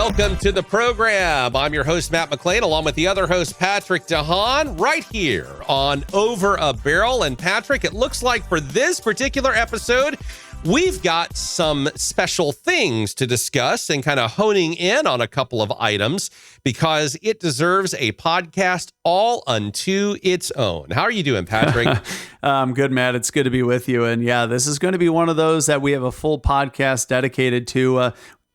Welcome to the program. I'm your host, Matt McLean, along with the other host, Patrick DeHaan, right here on Over a Barrel. And Patrick, it looks like for this particular episode, we've got some special things to discuss and kind of honing in on a couple of items because it deserves a podcast all unto its own. How are you doing, Patrick? I'm good, Matt. It's good to be with you. And yeah, this is going to be one of those that we have a full podcast dedicated to.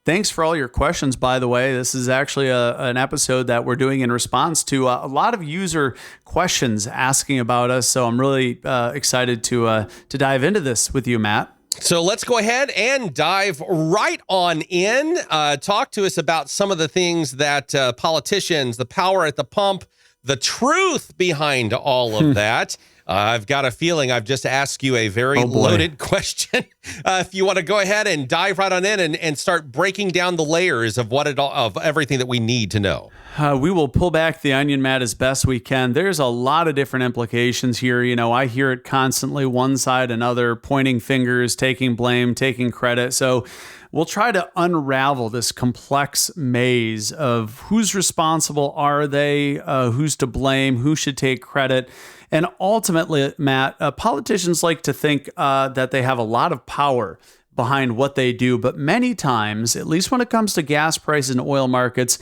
Thanks for all your questions, by the way. This is actually an episode that we're doing in response to a lot of user questions asking about us. So I'm really excited to dive into this with you, Matt. So let's go ahead and dive right on in. Talk to us about some of the things that politicians, the power at the pump, the truth behind all of that. I've got a feeling I've just asked you a very loaded question. If you want to go ahead and dive right on in and start breaking down the layers of of everything that we need to know. We will pull back the onion, Matt, as best we can. There's a lot of different implications here. You know, I hear it constantly, one side, another, pointing fingers, taking blame, taking credit. So we'll try to unravel this complex maze of who's responsible, are they, who's to blame, who should take credit. And ultimately, Matt, politicians like to think that they have a lot of power behind what they do. But many times, at least when it comes to gas prices and oil markets,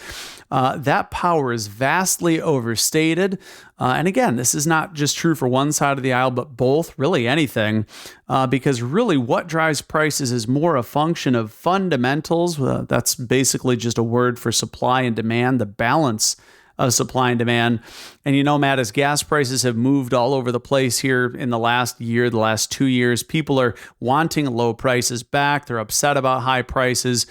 that power is vastly overstated. And again, this is not just true for one side of the aisle, but both, really anything, because really what drives prices is more a function of fundamentals. That's basically just a word for supply and demand, the balance of supply and demand. And you know, Matt, as gas prices have moved all over the place here in the last year, the last 2 years, people are wanting low prices back. They're upset about high prices.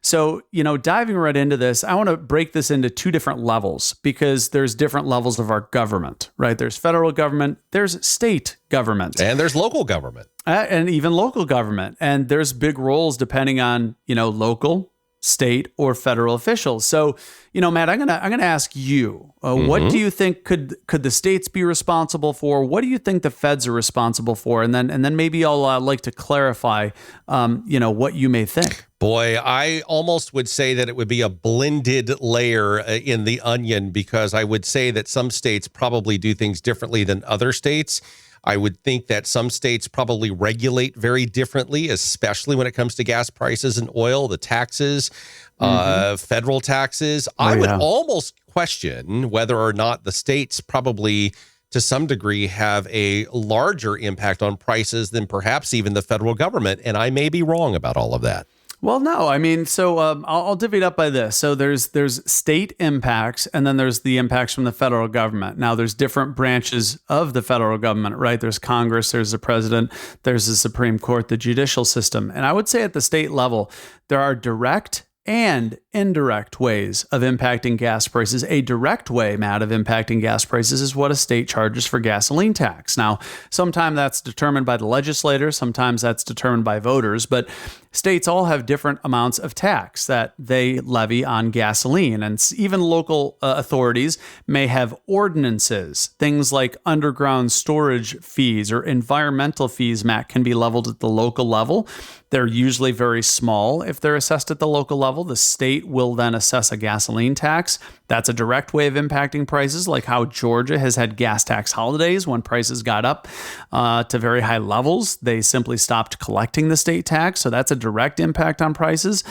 So, you know, diving right into this, I want to break this into two different levels because there's different levels of our government, right? There's federal government, there's state government. And there's local government. And even local government. And there's big roles depending on, you know, local, state, or federal officials. So, you know, Matt, I'm gonna ask you, what do you think could the states be responsible for? What do you think the feds are responsible for? And then maybe I'll like to clarify, you know, what you may think. Boy, I almost would say that it would be a blended layer in the onion because I would say that some states probably do things differently than other states. I would think that some states probably regulate very differently, especially when it comes to gas prices and oil, the taxes, federal taxes. I would almost question whether or not the states probably, to some degree, have a larger impact on prices than perhaps even the federal government. And I may be wrong about all of that. Well, no, I mean, so I'll divvy it up by this. So there's state impacts, and then there's the impacts from the federal government. Now, there's different branches of the federal government, right? There's Congress, there's the president, there's the Supreme Court, the judicial system. And I would say at the state level, there are direct and indirect ways of impacting gas prices. A direct way, Matt, of impacting gas prices is what a state charges for gasoline tax. Now, sometimes that's determined by the legislature, sometimes that's determined by voters, but states all have different amounts of tax that they levy on gasoline. And even local authorities may have ordinances. Things like underground storage fees or environmental fees, Matt, can be leveled at the local level. They're usually very small if they're assessed at the local level. The state will then assess a gasoline tax. That's a direct way of impacting prices, like how Georgia has had gas tax holidays when prices got up to very high levels. They simply stopped collecting the state tax. So that's a direct impact on prices.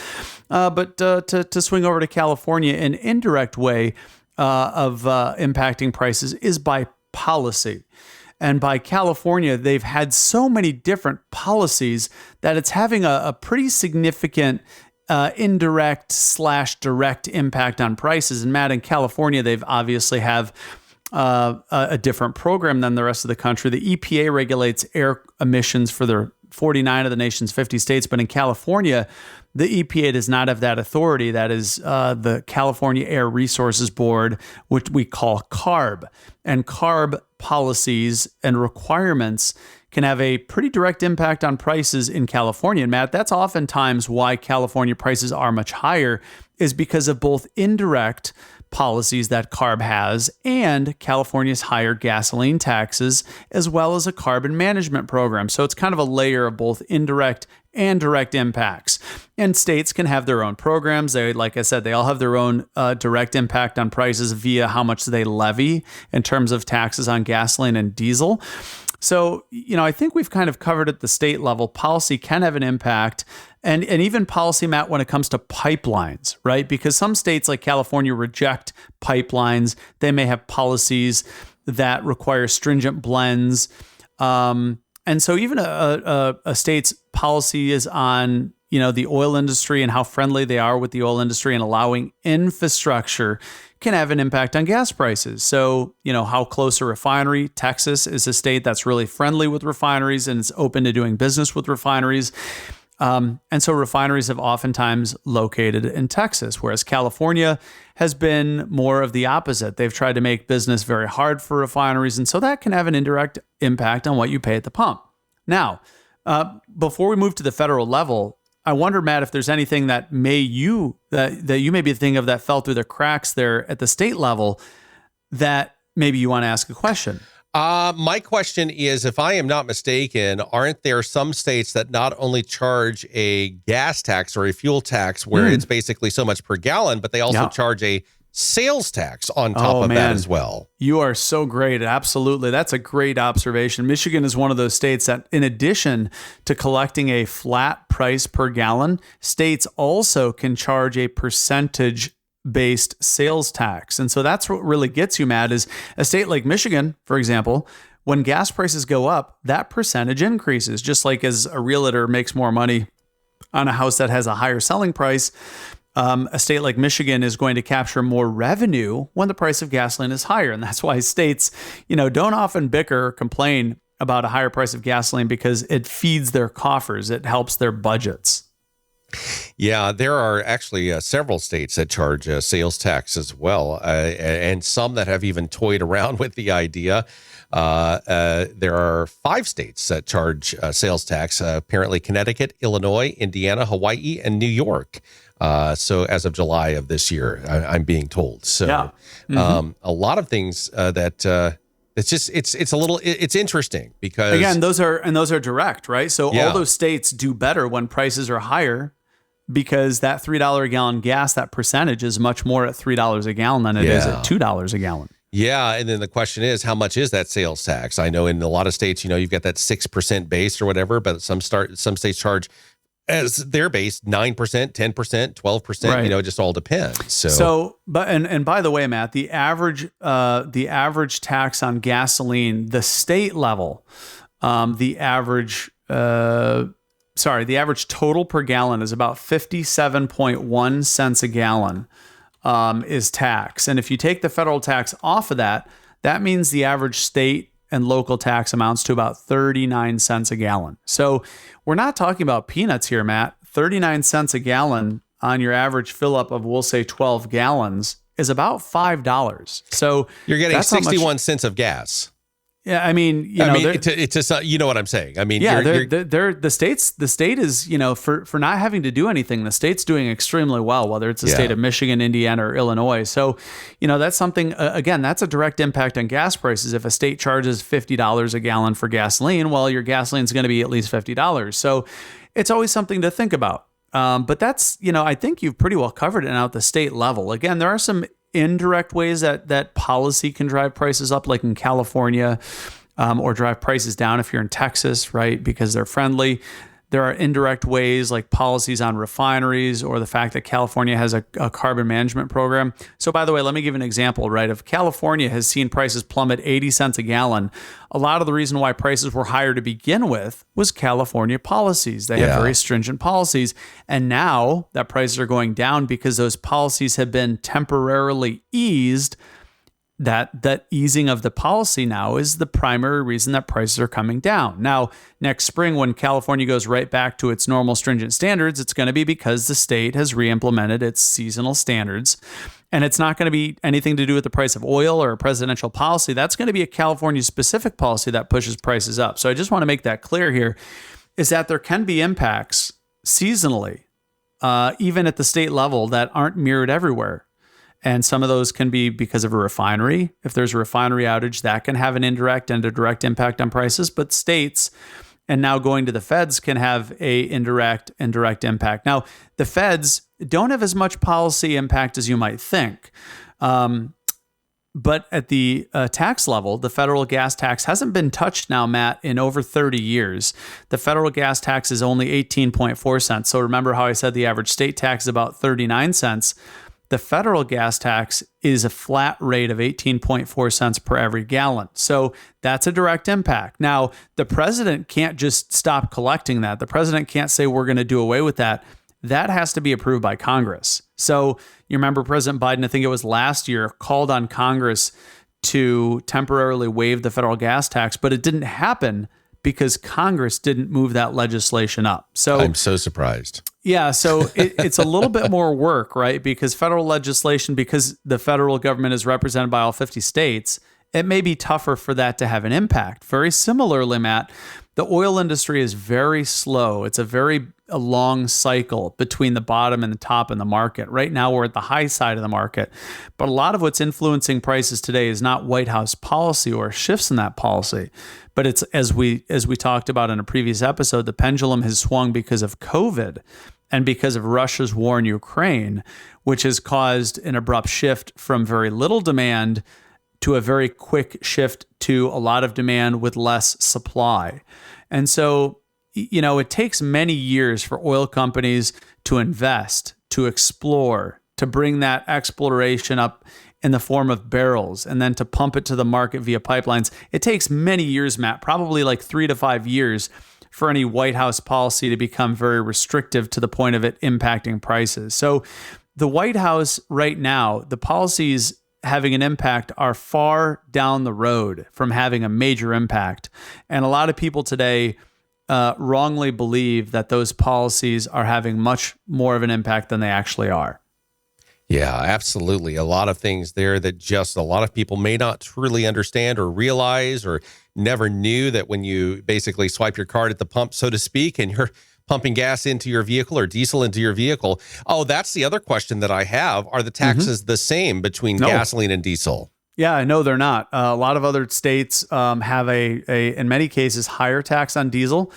But to swing over to California, an indirect way of impacting prices is by policy. And by California, they've had so many different policies that it's having a pretty significant indirect/direct impact on prices. And Matt, in California, they've obviously have a different program than the rest of the country. The EPA regulates air emissions for their 49 of the nation's 50 states, but in California, the EPA does not have that authority. That is the California Air Resources Board, which we call CARB. And CARB policies and requirements can have a pretty direct impact on prices in California. And Matt, that's oftentimes why California prices are much higher, is because of both indirect policies that CARB has and California's higher gasoline taxes, as well as a carbon management program. So it's kind of a layer of both indirect and direct impacts. And states can have their own programs. They, like I said, they all have their own direct impact on prices via how much they levy in terms of taxes on gasoline and diesel. So, I think we've kind of covered at the state level. Policy can have an impact, and even policy, Matt, when it comes to pipelines, right? Because some states like California reject pipelines. They may have policies that require stringent blends. And so even a state's policy is on, the oil industry and how friendly they are with the oil industry and allowing infrastructure can have an impact on gas prices. So, how close a refinery, Texas is a state that's really friendly with refineries and is open to doing business with refineries. And so refineries have oftentimes located in Texas, whereas California has been more of the opposite. They've tried to make business very hard for refineries, and so that can have an indirect impact on what you pay at the pump. Now, before we move to the federal level, I wonder, Matt, if there's anything that you may be thinking of that fell through the cracks there at the state level that maybe you want to ask a question. My question is, if I am not mistaken, aren't there some states that not only charge a gas tax or a fuel tax where it's basically so much per gallon, but they also charge a sales tax on top of that as well? You are so great. Absolutely. That's a great observation. Michigan is one of those states that, in addition to collecting a flat price per gallon, states also can charge a percentage-based sales tax. And so that's what really gets you, Matt, is a state like Michigan, for example, when gas prices go up, that percentage increases. Just like as a realtor makes more money on a house that has a higher selling price, a state like Michigan is going to capture more revenue when the price of gasoline is higher. And that's why states, don't often bicker or complain about a higher price of gasoline, because it feeds their coffers. It helps their budgets. Yeah, there are actually several states that charge sales tax as well, and some that have even toyed around with the idea. There are 5 states that charge sales tax, apparently Connecticut, Illinois, Indiana, Hawaii, and New York. So as of July of this year, I'm being told. So a lot of things that it's interesting because, again, those are direct, right? So all those states do better when prices are higher, because that $3 a gallon gas, that percentage is much more at $3 a gallon than it is at $2 a gallon. Yeah. And then the question is, how much is that sales tax? I know in a lot of states, you've got that 6% base or whatever, but some states charge as their base 9%, 10%, 12%, right. It just all depends. And by the way, Matt, the average tax on gasoline, the state level, the average total per gallon is about 57.1 cents a gallon is tax. And if you take the federal tax off of that, that means the average state and local tax amounts to about 39 cents a gallon. So we're not talking about peanuts here, Matt. 39 cents a gallon on your average fill up of, we'll say, 12 gallons is about $5. So you're getting 61 cents of gas. Yeah, I mean, it's just, you know what I'm saying. I mean, the state is, for not having to do anything, the state's doing extremely well, whether it's the state of Michigan, Indiana, or Illinois. So, that's something, again, that's a direct impact on gas prices. If a state charges $50 a gallon for gasoline, well, your gasoline is going to be at least $50. So it's always something to think about. But that's, I think you've pretty well covered it now at the state level. Again, there are some indirect ways that policy can drive prices up, like in California, or drive prices down if you're in Texas, right? Because they're friendly. There are indirect ways like policies on refineries, or the fact that California has a carbon management program. So by the way, let me give an example, right? If California has seen prices plummet 80 cents a gallon, a lot of the reason why prices were higher to begin with was California policies. They have very stringent policies. And now that prices are going down because those policies have been temporarily eased. That easing of the policy now is the primary reason that prices are coming down. Now, next spring, when California goes right back to its normal stringent standards, it's going to be because the state has re-implemented its seasonal standards. And it's not going to be anything to do with the price of oil or a presidential policy. That's going to be a California-specific policy that pushes prices up. So I just want to make that clear here, is that there can be impacts seasonally, even at the state level, that aren't mirrored everywhere. And some of those can be because of a refinery. If there's a refinery outage, that can have an indirect and a direct impact on prices. But states and now going to the feds can have a indirect and direct impact. Now, the feds don't have as much policy impact as you might think. But at the tax level, the federal gas tax hasn't been touched now, Matt, in over 30 years. The federal gas tax is only 18.4 cents. So remember how I said the average state tax is about 39 cents. The federal gas tax is a flat rate of 18.4 cents per every gallon. So that's a direct impact. Now, the president can't just stop collecting that. The president can't say we're going to do away with that. That has to be approved by Congress. So you remember President Biden, I think it was last year, called on Congress to temporarily waive the federal gas tax, but it didn't happen because Congress didn't move that legislation up. So I'm so surprised. Yeah, so it's a little bit more work, right? Because federal legislation, because the federal government is represented by all 50 states, it may be tougher for that to have an impact. Very similarly, Matt, the oil industry is very slow. It's a long cycle between the bottom and the top in the market. Right now, we're at the high side of the market. But a lot of what's influencing prices today is not White House policy or shifts in that policy. But it's, as we talked about in a previous episode, the pendulum has swung because of COVID and because of Russia's war in Ukraine, which has caused an abrupt shift from very little demand to a very quick shift to a lot of demand with less supply. And so, it takes many years for oil companies to invest, to explore, to bring that exploration up in the form of barrels, and then to pump it to the market via pipelines. It takes many years, Matt, probably like 3 to 5 years for any White House policy to become very restrictive to the point of it impacting prices. So the White House right now, the policies having an impact are far down the road from having a major impact. And a lot of people today wrongly believe that those policies are having much more of an impact than they actually are. Yeah, absolutely. A lot of things there that just a lot of people may not truly understand or realize or never knew, that when you basically swipe your card at the pump, so to speak, and you're pumping gas into your vehicle or diesel into your vehicle. Oh, that's the other question that I have. Are the taxes the same between gasoline and diesel? Yeah, no, they're not. A lot of other states have in many cases, higher tax on diesel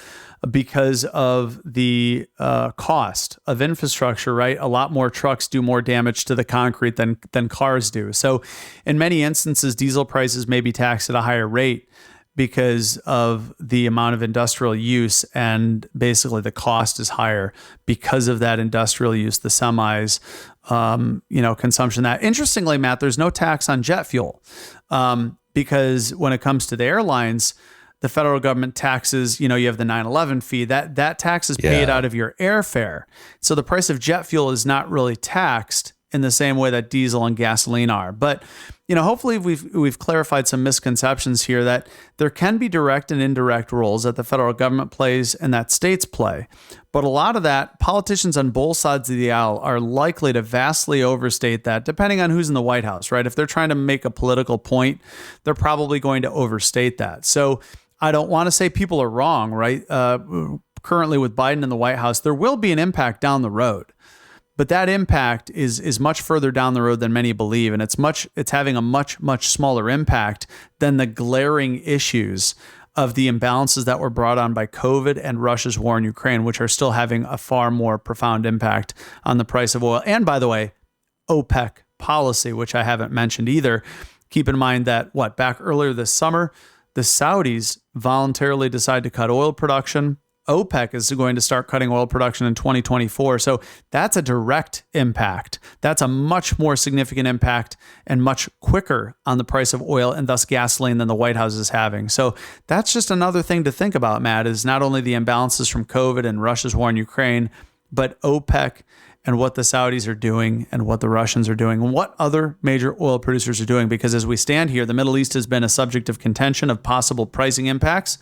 because of the cost of infrastructure, right? A lot more trucks do more damage to the concrete than cars do. So in many instances, diesel prices may be taxed at a higher rate because of the amount of industrial use, and basically the cost is higher because of that industrial use, the semis, consumption. That, interestingly, Matt, there's no tax on jet fuel because when it comes to the airlines, the federal government taxes, you have the 9/11 fee, that tax is paid out of your airfare. So the price of jet fuel is not really taxed in the same way that diesel and gasoline are. But hopefully we've clarified some misconceptions here, that there can be direct and indirect roles that the federal government plays and that states play. But a lot of that, politicians on both sides of the aisle are likely to vastly overstate that, depending on who's in the White House, right? If they're trying to make a political point, they're probably going to overstate that. So I don't want to say people are wrong, right? Currently with Biden in the White House, there will be an impact down the road. But that impact is much further down the road than many believe, and it's having a much smaller impact than the glaring issues of the imbalances that were brought on by COVID and Russia's war in Ukraine, which are still having a far more profound impact on the price of oil. And by the way, OPEC policy, which I haven't mentioned either. Keep in mind that back earlier this summer, the Saudis voluntarily decided to cut oil production. OPEC is going to start cutting oil production in 2024. So that's a direct impact. That's a much more significant impact and much quicker on the price of oil and thus gasoline than the White House is having. So that's just another thing to think about, Matt, is not only the imbalances from COVID and Russia's war in Ukraine, but OPEC and what the Saudis are doing and what the Russians are doing and what other major oil producers are doing. Because as we stand here, the Middle East has been a subject of contention of possible pricing impacts.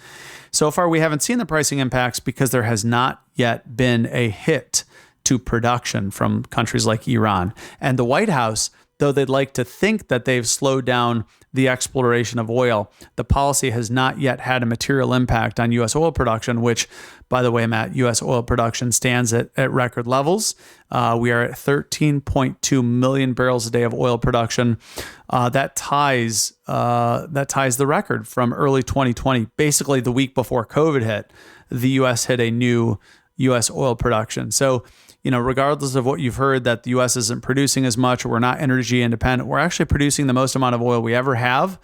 So far, we haven't seen the pricing impacts because there has not yet been a hit to production from countries like Iran. And the White House, though they'd like to think that they've slowed down the exploration of oil, the policy has not yet had a material impact on U.S. oil production, which, by the way, Matt, U.S. oil production stands at record levels. We are at 13.2 million barrels a day of oil production. That ties the record from early 2020. Basically, the week before COVID hit, the U.S. hit a new U.S. oil production. So, regardless of what you've heard that the U.S. isn't producing as much or we're not energy independent, we're actually producing the most amount of oil we ever have.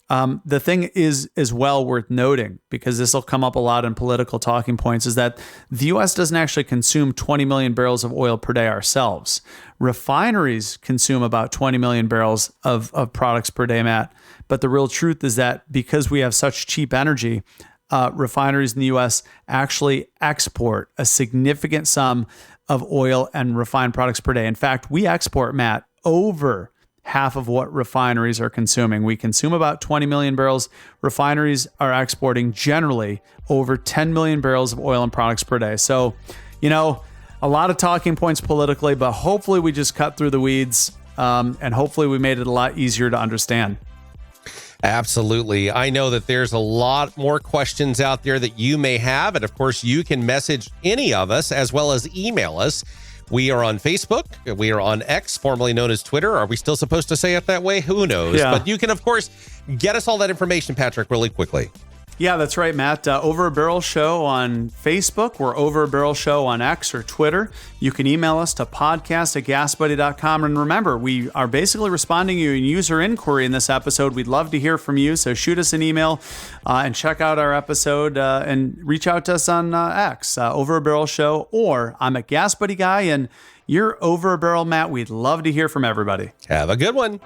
The thing is as well worth noting, because this will come up a lot in political talking points, is that the U.S. doesn't actually consume 20 million barrels of oil per day ourselves. Refineries consume about 20 million barrels of products per day, Matt. But the real truth is that because we have such cheap energy, refineries in the U.S. actually export a significant sum of oil and refined products per day. In fact, we export, Matt, over half of what refineries are consuming. We consume about 20 million barrels. Refineries are exporting generally over 10 million barrels of oil and products per day. So, a lot of talking points politically, but hopefully we just cut through the weeds, and hopefully we made it a lot easier to understand. Absolutely. I know that there's a lot more questions out there that you may have. And of course, you can message any of us as well as email us. We are on Facebook. We are on X, formerly known as Twitter. Are we still supposed to say it that way? Who knows? Yeah. But you can, of course, get us all that information, Patrick, really quickly. Yeah, that's right, Matt. Over a Barrel Show on Facebook. We're Over a Barrel Show on X or Twitter. You can email us to podcast@gasbuddy.com. And remember, we are basically responding to your user inquiry in this episode. We'd love to hear from you. So shoot us an email and check out our episode and reach out to us on X, Over a Barrel Show, or I'm a Gas Buddy Guy and you're Over a Barrel, Matt. We'd love to hear from everybody. Have a good one.